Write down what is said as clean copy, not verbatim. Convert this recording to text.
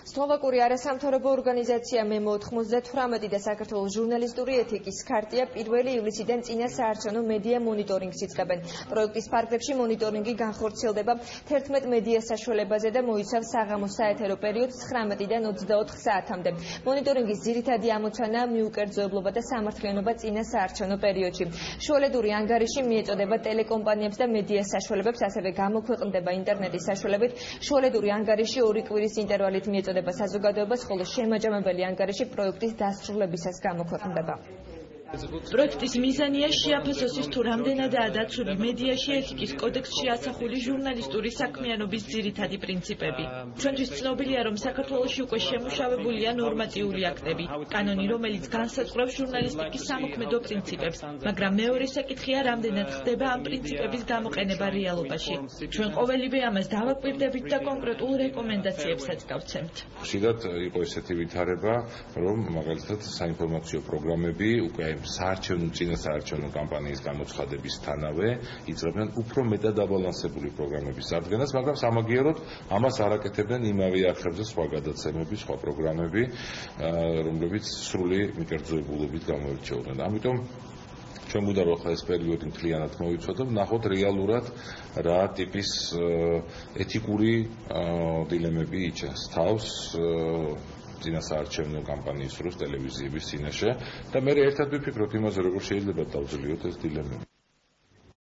სლოვაკური არასამთავრობო ორგანიზაცია MEMO98 და საქართველოს ჟურნალისტური ეთიკის ქარტია 1 ივლისიდან წინა საარჩევნო მედია მონიტორინგს იწყებენ. პროექტის ფარგლებში მონიტორინგი განხორციელდება 11 მედია საშუალებაზე და მოიცავს საღამოს საეთერო პერიოდს 19-დან 24 საათამდე. მონიტორინგის ძირითადი ამოცანაა მიუკერძოებლობა და სამართლიანობა წინა საარჩევნო პერიოდში. შუალედური ანგარიში მიეწოდება ტელეკომპანიებს და მედია საშუალებებს, ასევე გამოქვეყნდება ინტერნეტის საშუალებით. შუალედური ანგარიში 2 კვირის ინტერვალით მიეწოდება საზოგადოებას, ხოლო შემაჯამებელი ანგარიში პროექტის დასრულებისას გამოქვეყნდება. პროექტის მიზანია შეაფასოს თუ რამდენადაა დაცული მედიაში ეთიკის კოდექსში ასახული ჟურნალისტური საქმიანობის ძირითადი პრინციპები. ჩვენთვის ცნობილია, რომ საქართველოში უკვე შემუშავებულია ნორმატიული აქტები, კანონი, რომელიც განსაზღვრავს ჟურნალისტიკის სამოქმედო პრინციპებს, მაგრამ მეორე საკითხია, რამდენად ხდება ამ პრინციპების გამოყენება რეალობაში. ჩვენ ყოველივე ამას დავაკვირდებით და კონკრეტულ რეკომენდაციებსაც გავცემთ. ხშირად იყო ესეთი ვითარება, რომ მაგალითად საინფორმაციო პროგრამები უკვე საარჩევნო წინა საარჩევნო კამპანიის გამოცხადებისთანავე იწყებდნენ უფრო მეტად დაბალანსებული პროგრამების წარდგენას, მაგრამ სამაგიეროდ ამას არ აკეთებდნენ იმავე არხებზე სხვა გადაცემები, სხვა პროგრამები, რომლებიც სრული მიკერძოებულობით გამოირჩეოდნენ. ამიტომ ჩვენ გვინდა რომ ეს პერიოდი მთლიანად მოვიცოდოთ, ვნახოთ რეალურად რა ტიპის ეთიკური დილემები იჩენს თავს წინა საარჩევნო კამპანიის დროს ტელევიზიების წინაშე და მე ერთად ვიფიქროთ იმაზე, როგორ შეიძლება დავძლიოთ ეს დილემები.